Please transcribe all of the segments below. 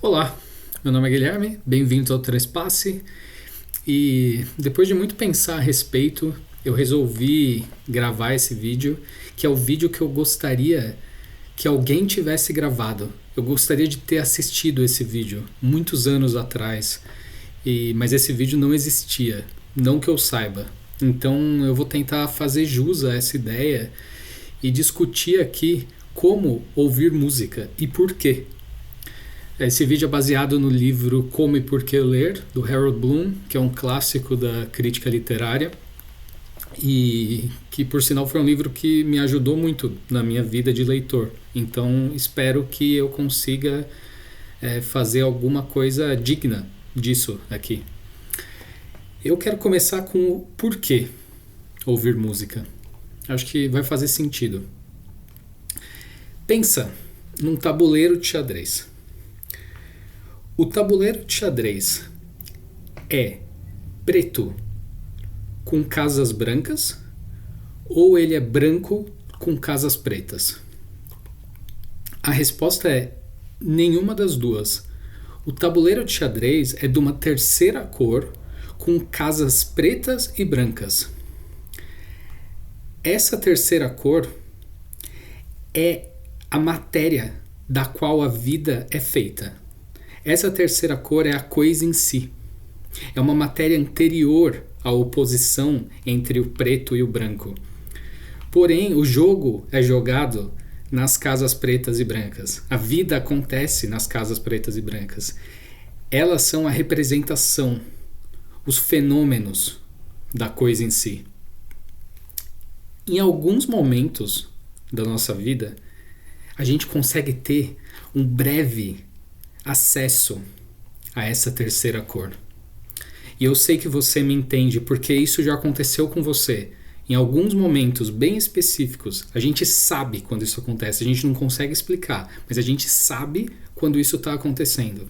Olá, meu nome é Guilherme, bem-vindos ao Trespasse. E depois de muito pensar a respeito, eu resolvi gravar esse vídeo, que é o vídeo que eu gostaria que alguém tivesse gravado. Eu gostaria de ter assistido esse vídeo muitos anos atrás, mas esse vídeo não existia, não que eu saiba. Então eu vou tentar fazer jus a essa ideia e discutir aqui como ouvir música e por quê. Esse vídeo é baseado no livro Como e Por que Ler, do Harold Bloom, que é um clássico da crítica literária e que, por sinal, foi um livro que me ajudou muito na minha vida de leitor. Então, espero que eu consiga fazer alguma coisa digna disso aqui. Eu quero começar com o porquê ouvir música. Acho que vai fazer sentido. Pensa num tabuleiro de xadrez. O tabuleiro de xadrez é preto com casas brancas ou ele é branco com casas pretas? A resposta é nenhuma das duas. O tabuleiro de xadrez é de uma terceira cor com casas pretas e brancas. Essa terceira cor é a matéria da qual a vida é feita. Essa terceira cor é a coisa em si. É uma matéria anterior à oposição entre o preto e o branco. Porém, o jogo é jogado nas casas pretas e brancas. A vida acontece nas casas pretas e brancas. Elas são a representação, os fenômenos da coisa em si. Em alguns momentos da nossa vida, a gente consegue ter um breve acesso a essa terceira cor. E eu sei que você me entende porque isso já aconteceu com você. Em alguns momentos bem específicos, a gente sabe quando isso acontece, a gente não consegue explicar, mas a gente sabe quando isso está acontecendo.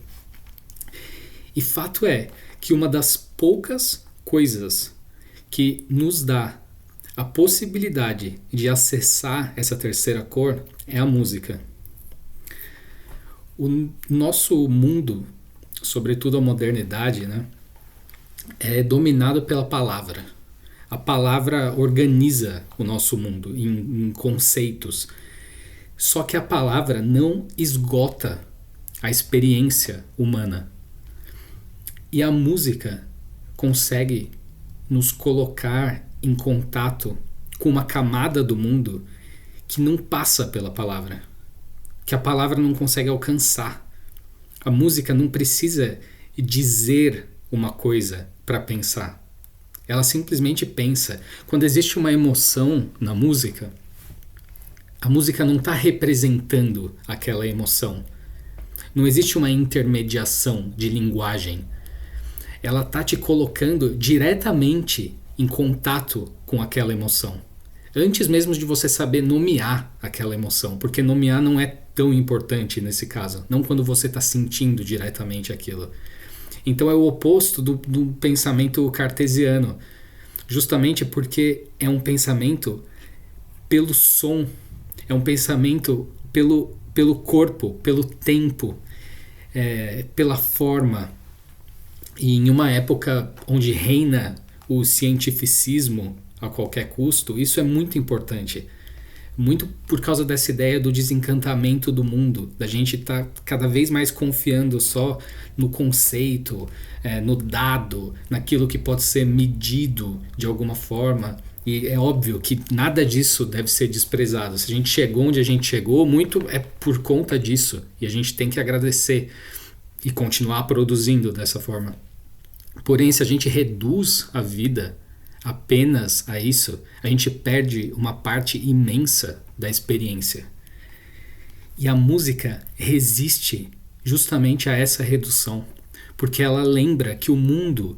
E fato é que uma das poucas coisas que nos dá a possibilidade de acessar essa terceira cor é a música. O nosso mundo, sobretudo a modernidade, né, é dominado pela palavra. A palavra organiza o nosso mundo em conceitos. Só que a palavra não esgota a experiência humana. E a música consegue nos colocar em contato com uma camada do mundo que não passa pela palavra, que a palavra não consegue alcançar. A música não precisa dizer uma coisa para pensar. Ela simplesmente pensa. Quando existe uma emoção na música, a música não está representando aquela emoção. Não existe uma intermediação de linguagem. Ela está te colocando diretamente em contato com aquela emoção. Antes mesmo de você saber nomear aquela emoção, porque nomear não é tão importante nesse caso, não quando você está sentindo diretamente aquilo. Então é o oposto do pensamento cartesiano, justamente porque é um pensamento pelo som, é um pensamento pelo corpo, pelo tempo, pela forma. E em uma época onde reina o cientificismo a qualquer custo, isso é muito importante. Muito por causa dessa ideia do desencantamento do mundo, da gente estar cada vez mais confiando só no conceito, no dado, naquilo que pode ser medido de alguma forma. E é óbvio que nada disso deve ser desprezado. Se a gente chegou onde a gente chegou, muito é por conta disso. E a gente tem que agradecer e continuar produzindo dessa forma. Porém, se a gente reduz a vida apenas a isso, a gente perde uma parte imensa da experiência. E a música resiste justamente a essa redução, porque ela lembra que o mundo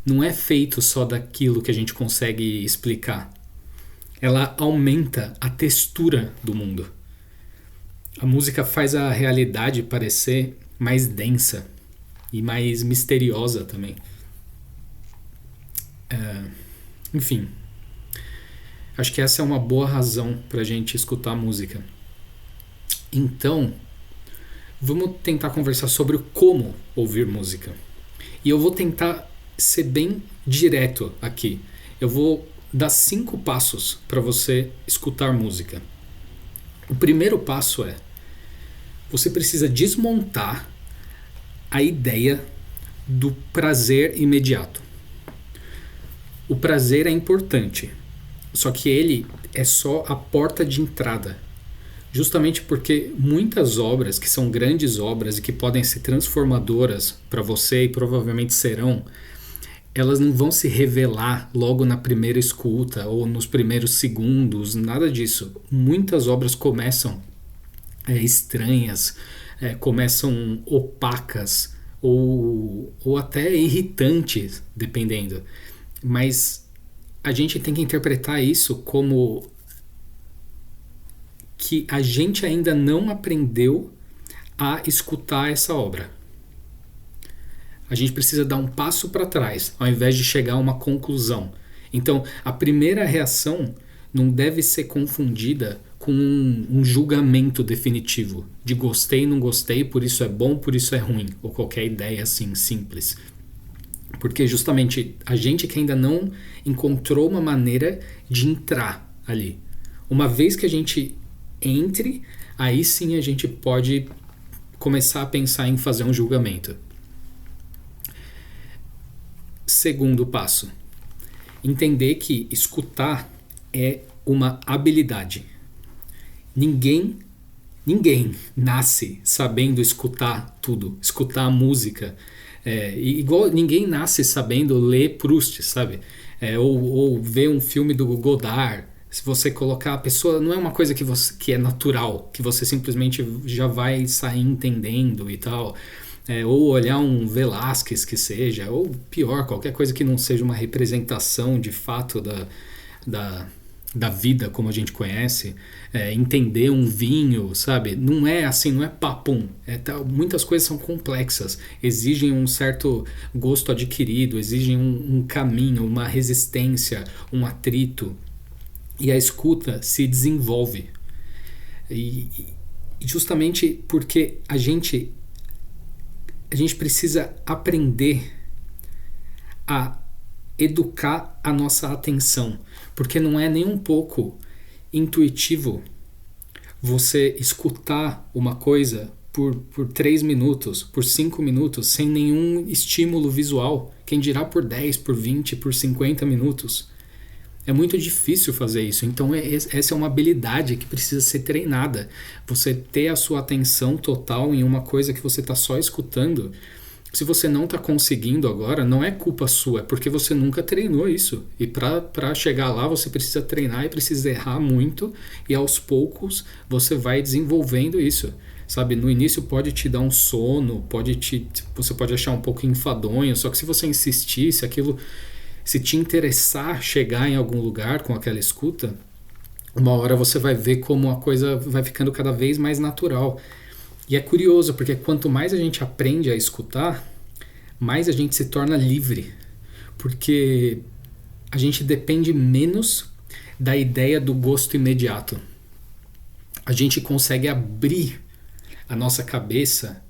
não é feito só daquilo que a gente consegue explicar. Ela aumenta a textura do mundo. A música faz a realidade parecer mais densa e mais misteriosa também. Enfim, acho que essa é uma boa razão para a gente escutar música. Então, vamos tentar conversar sobre como ouvir música. E eu vou tentar ser bem direto aqui. Eu vou dar 5 passos para você escutar música. O primeiro passo é: você precisa desmontar a ideia do prazer imediato. O prazer é importante, só que ele é só a porta de entrada. Justamente porque muitas obras, que são grandes obras e que podem ser transformadoras para você e provavelmente serão, elas não vão se revelar logo na primeira escuta ou nos primeiros segundos, nada disso. Muitas obras começam estranhas, começam opacas ou até irritantes, dependendo. Mas a gente tem que interpretar isso como que a gente ainda não aprendeu a escutar essa obra. A gente precisa dar um passo para trás, ao invés de chegar a uma conclusão. Então, a primeira reação não deve ser confundida com um julgamento definitivo, de gostei, não gostei, por isso é bom, por isso é ruim, ou qualquer ideia assim simples. Porque justamente a gente que ainda não encontrou uma maneira de entrar ali. Uma vez que a gente entre, aí sim a gente pode começar a pensar em fazer um julgamento. Segundo passo: entender que escutar é uma habilidade. Ninguém nasce sabendo escutar tudo, escutar a música. Igual ninguém nasce sabendo ler Proust, sabe? Ou ver um filme do Godard. Se você colocar a pessoa, não é uma coisa que é natural, que você simplesmente já vai sair entendendo e tal. Ou olhar um Velázquez que seja, ou pior, qualquer coisa que não seja uma representação de fato da vida como a gente conhece, entender um vinho, sabe? Não é assim, não é papum. Muitas coisas são complexas, exigem um certo gosto adquirido, exigem um caminho, uma resistência, um atrito. E a escuta se desenvolve. E justamente porque a gente precisa aprender a educar a nossa atenção, porque não é nem um pouco intuitivo você escutar uma coisa por 3 minutos, por 5 minutos, sem nenhum estímulo visual, quem dirá por 10, por 20, por 50 minutos. É muito difícil fazer isso, então essa é uma habilidade que precisa ser treinada. Você ter a sua atenção total em uma coisa que você está só escutando. Se você não está conseguindo agora, não é culpa sua, é porque você nunca treinou isso. E para chegar lá você precisa treinar e precisa errar muito, e aos poucos você vai desenvolvendo isso. Sabe, no início pode te dar um sono, você pode achar um pouco enfadonho, só que se você insistir, se te interessar chegar em algum lugar com aquela escuta, uma hora você vai ver como a coisa vai ficando cada vez mais natural. E é curioso, porque quanto mais a gente aprende a escutar, mais a gente se torna livre. Porque a gente depende menos da ideia do gosto imediato. A gente consegue abrir a nossa cabeça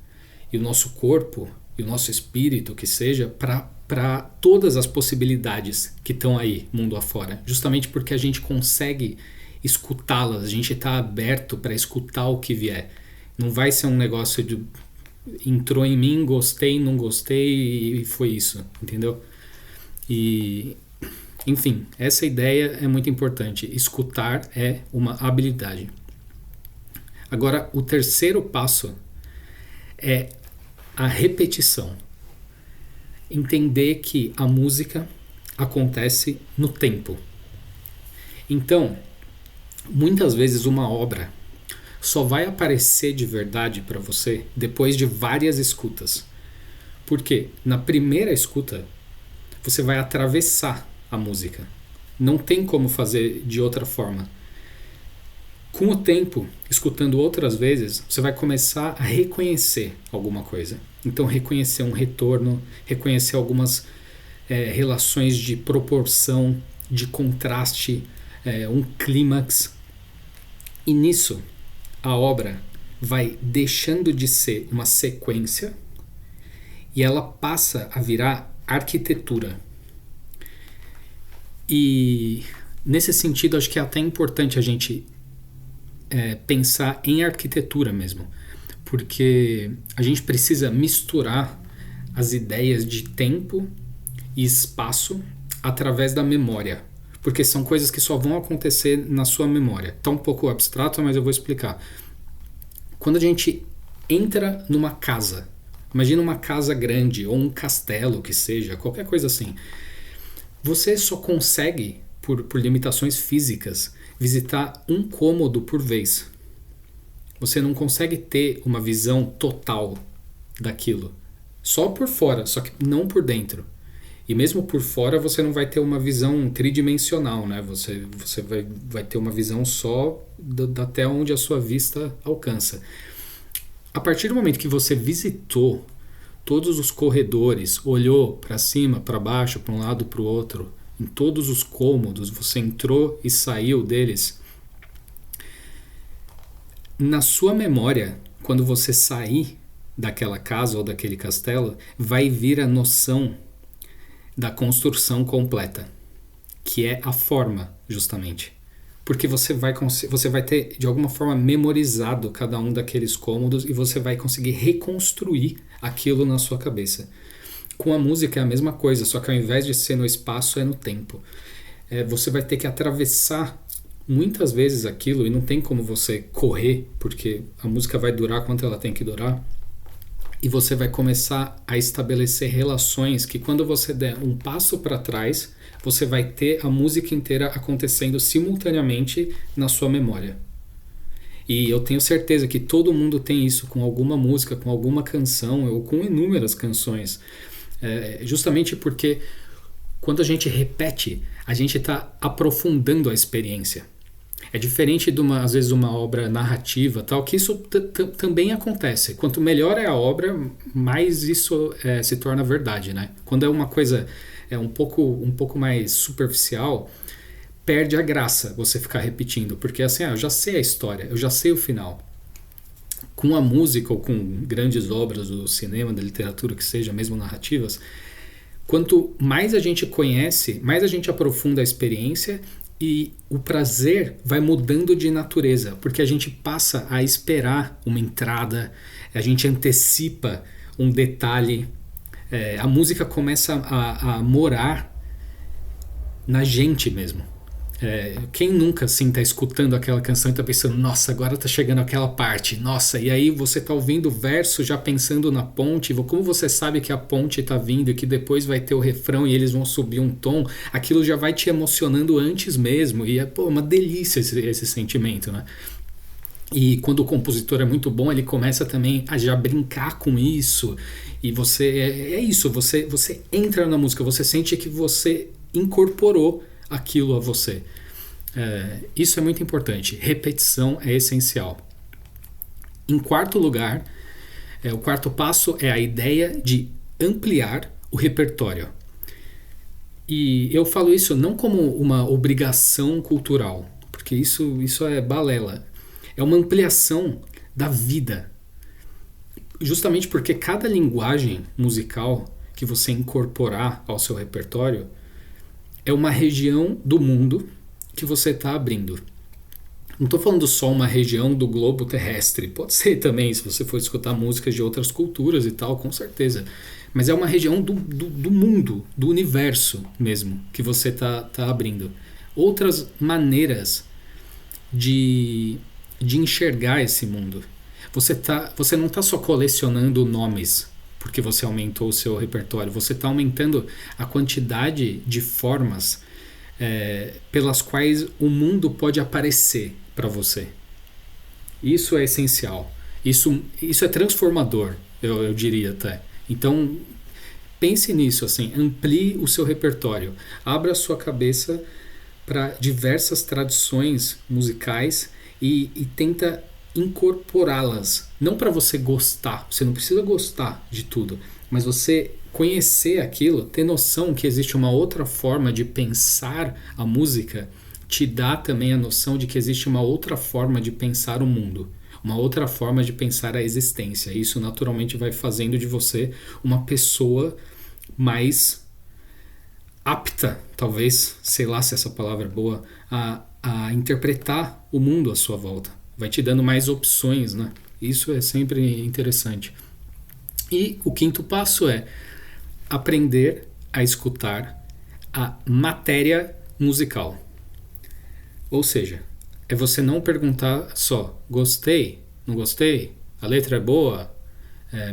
e o nosso corpo e o nosso espírito, que seja, para todas as possibilidades que estão aí, mundo afora. Justamente porque a gente consegue escutá-las, a gente está aberto para escutar o que vier. Não vai ser um negócio de entrou em mim, gostei, não gostei e foi isso, entendeu? E, enfim, essa ideia é muito importante. Escutar é uma habilidade. Agora, o terceiro passo é a repetição. Entender que a música acontece no tempo. Então, muitas vezes uma obra só vai aparecer de verdade para você depois de várias escutas. Porque na primeira escuta você vai atravessar a música. Não tem como fazer de outra forma. Com o tempo, escutando outras vezes, você vai começar a reconhecer alguma coisa. Então, reconhecer um retorno, reconhecer algumas relações de proporção, de contraste, um clímax. E nisso, a obra vai deixando de ser uma sequência e ela passa a virar arquitetura. E nesse sentido, acho que é até importante a gente pensar em arquitetura mesmo, porque a gente precisa misturar as ideias de tempo e espaço através da memória, porque são coisas que só vão acontecer na sua memória. Tá um pouco abstrato, mas eu vou explicar. Quando a gente entra numa casa, imagina uma casa grande ou um castelo que seja, qualquer coisa assim, você só consegue, por limitações físicas, visitar um cômodo por vez. Você não consegue ter uma visão total daquilo. Só por fora, só que não por dentro. E mesmo por fora você não vai ter uma visão tridimensional, né? Você vai ter uma visão só até onde a sua vista alcança. A partir do momento que você visitou todos os corredores, olhou para cima, para baixo, para um lado, para o outro, em todos os cômodos, você entrou e saiu deles, na sua memória, quando você sair daquela casa ou daquele castelo, vai vir a noção da construção completa, que é a forma, justamente. Porque você vai ter, de alguma forma, memorizado cada um daqueles cômodos e você vai conseguir reconstruir aquilo na sua cabeça. Com a música é a mesma coisa, só que ao invés de ser no espaço, é no tempo. Você vai ter que atravessar muitas vezes aquilo e não tem como você correr, porque a música vai durar quanto ela tem que durar. E você vai começar a estabelecer relações que quando você der um passo para trás, você vai ter a música inteira acontecendo simultaneamente na sua memória. E eu tenho certeza que todo mundo tem isso com alguma música, com alguma canção ou com inúmeras canções. Justamente porque quando a gente repete, a gente está aprofundando a experiência. É diferente de às vezes uma obra narrativa, tal, que isso também acontece. Quanto melhor é a obra, mais isso se torna verdade, né? Quando é uma coisa um pouco mais superficial, perde a graça você ficar repetindo, porque assim, eu já sei a história, eu já sei o final. Com a música ou com grandes obras do cinema, da literatura, que seja, mesmo narrativas, quanto mais a gente conhece, mais a gente aprofunda a experiência e o prazer vai mudando de natureza, porque a gente passa a esperar uma entrada, a gente antecipa um detalhe, a música começa a morar na gente mesmo. Quem nunca assim tá escutando aquela canção e tá pensando, nossa, agora tá chegando aquela parte, nossa, e aí você tá ouvindo o verso já pensando na ponte, como você sabe que a ponte tá vindo e que depois vai ter o refrão e eles vão subir um tom, aquilo já vai te emocionando antes mesmo, e é uma delícia esse sentimento, né? E quando o compositor é muito bom, ele começa também a já brincar com isso, e você, isso, você entra na música, você sente que você incorporou aquilo a você. Isso é muito importante. Repetição é essencial. Em quarto lugar, o quarto passo é a ideia de ampliar o repertório. E eu falo isso não como uma obrigação cultural, porque isso é balela. É uma ampliação da vida. Justamente porque cada linguagem musical que você incorporar ao seu repertório é uma região do mundo que você está abrindo. Não estou falando só uma região do globo terrestre. Pode ser também, se você for escutar músicas de outras culturas e tal, com certeza. Mas é uma região do mundo, do universo mesmo, que você está abrindo. Outras maneiras de enxergar esse mundo. Você não está só colecionando nomes porque você aumentou o seu repertório, você está aumentando a quantidade de formas pelas quais o mundo pode aparecer para você. Isso é essencial. Isso é transformador, eu diria até. Então, pense nisso, assim, amplie o seu repertório, abra a sua cabeça para diversas tradições musicais e tenta incorporá-las, não para você gostar, você não precisa gostar de tudo, mas você conhecer aquilo, ter noção que existe uma outra forma de pensar a música, te dá também a noção de que existe uma outra forma de pensar o mundo, uma outra forma de pensar a existência. Isso naturalmente vai fazendo de você uma pessoa mais apta, talvez, sei lá se essa palavra é boa, a interpretar o mundo à sua volta. Vai te dando mais opções, né? Isso é sempre interessante. E o quinto passo é aprender a escutar a matéria musical. Ou seja, é você não perguntar só gostei, não gostei, a letra é boa,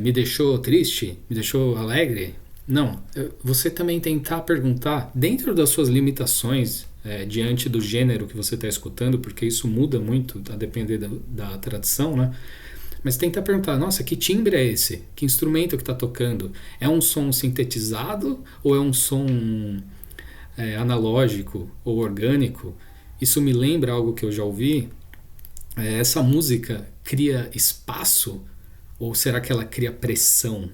me deixou triste, me deixou alegre. Não, você também tentar perguntar, dentro das suas limitações, diante do gênero que você está escutando, porque isso muda muito a depender da tradição, né? Mas tenta perguntar, nossa, que timbre é esse? Que instrumento que está tocando? É um som sintetizado ou é um som analógico ou orgânico? Isso me lembra algo que eu já ouvi. Essa música cria espaço ou será que ela cria pressão?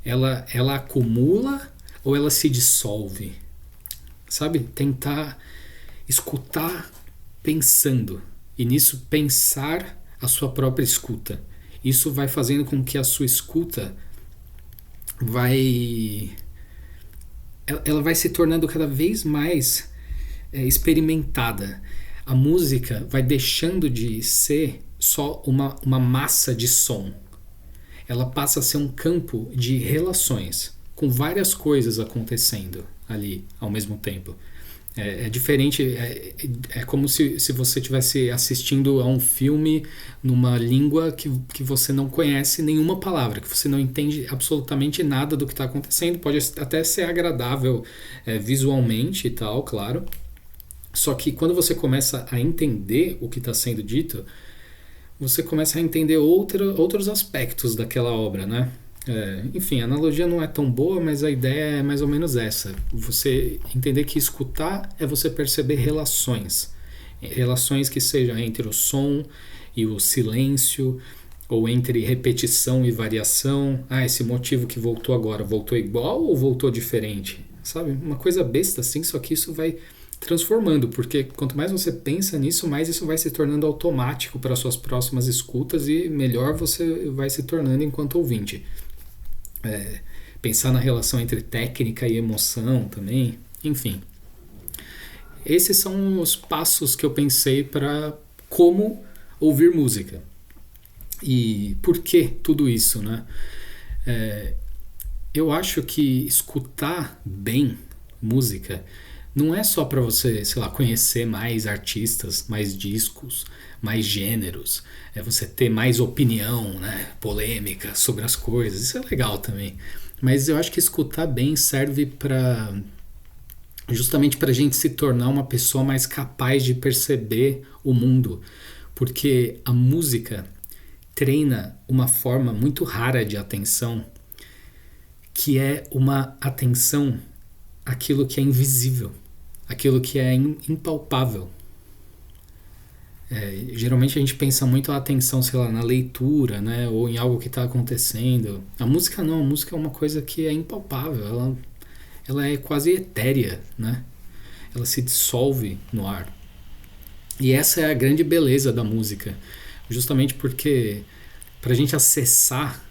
Ela acumula ou ela se dissolve? Sabe? Tentar escutar pensando. E nisso pensar a sua própria escuta. Isso vai fazendo com que a sua escuta ela vai se tornando cada vez mais experimentada. A música vai deixando de ser só uma massa de som. Ela passa a ser um campo de relações, com várias coisas acontecendo ali ao mesmo tempo. É diferente, é como se você estivesse assistindo a um filme numa língua que você não conhece nenhuma palavra, que você não entende absolutamente nada do que está acontecendo. Pode até ser agradável visualmente e tal, claro. Só que quando você começa a entender o que está sendo dito, você começa a entender outros aspectos daquela obra, né? Enfim, a analogia não é tão boa, mas a ideia é mais ou menos essa. Você entender que escutar é você perceber relações. Relações que sejam entre o som e o silêncio, ou entre repetição e variação. Esse motivo que voltou agora, voltou igual ou voltou diferente? Sabe? Uma coisa besta assim, só que isso vai transformando, porque quanto mais você pensa nisso, mais isso vai se tornando automático para suas próximas escutas e melhor você vai se tornando enquanto ouvinte. Pensar na relação entre técnica e emoção também, enfim. Esses são os passos que eu pensei para como ouvir música. E por que tudo isso, né? Eu acho que escutar bem música não é só para você, sei lá, conhecer mais artistas, mais discos, mais gêneros, você ter mais opinião, né, polêmica sobre as coisas. Isso é legal também. Mas eu acho que escutar bem serve justamente para a gente se tornar uma pessoa mais capaz de perceber o mundo. Porque a música treina uma forma muito rara de atenção, que é uma atenção àquilo que é invisível, aquilo que é impalpável. Geralmente a gente pensa muito a atenção, sei lá, na leitura, né, ou em algo que está acontecendo. A música não, a música é uma coisa que é impalpável, ela é quase etérea, né? Ela se dissolve no ar. E essa é a grande beleza da música, justamente porque para a gente acessar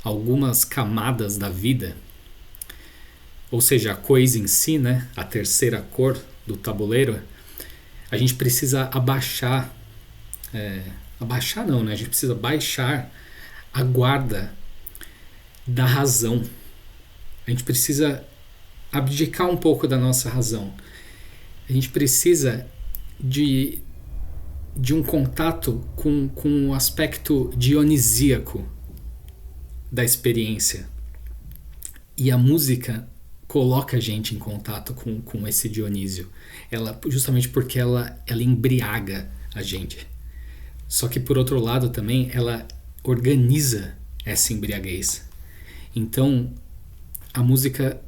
algumas camadas da vida, ou seja, a coisa em si, né, a terceira cor do tabuleiro, a gente precisa abaixar não, né? A gente precisa baixar a guarda da razão. A gente precisa abdicar um pouco da nossa razão. A gente precisa de um contato com o aspecto dionisíaco da experiência. E a música coloca a gente em contato com esse Dionísio. Justamente porque ela embriaga a gente. Só que, por outro lado, também, ela organiza essa embriaguez. Então, a música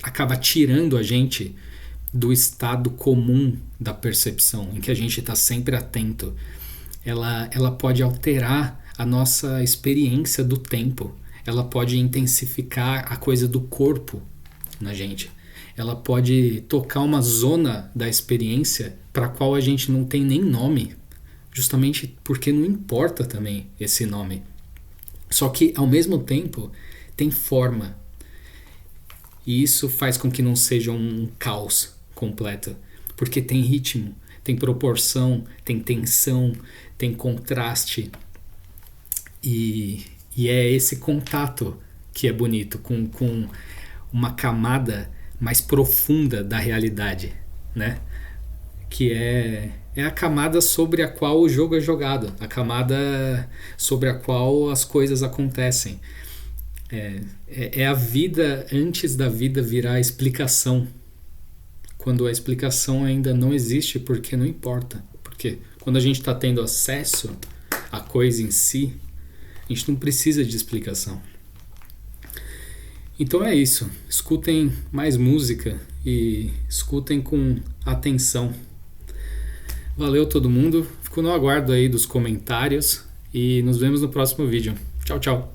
acaba tirando a gente do estado comum da percepção, em que a gente está sempre atento. Ela pode alterar a nossa experiência do tempo. Ela pode intensificar a coisa do corpo na gente. Ela pode tocar uma zona da experiência para a qual a gente não tem nem nome. justamente porque não importa também esse nome. Só que, ao mesmo tempo, tem forma. E isso faz com que não seja um caos completo. Porque tem ritmo, tem proporção, tem tensão, tem contraste. E é esse contato que é bonito, com uma camada mais profunda da realidade, né? Que é a camada sobre a qual o jogo é jogado, a camada sobre a qual as coisas acontecem. É a vida antes da vida virar explicação, quando a explicação ainda não existe, porque não importa. Porque quando a gente está tendo acesso à coisa em si, a gente não precisa de explicação. Então é isso. Escutem mais música e escutem com atenção. Valeu todo mundo. Fico no aguardo aí dos comentários e nos vemos no próximo vídeo. Tchau, tchau.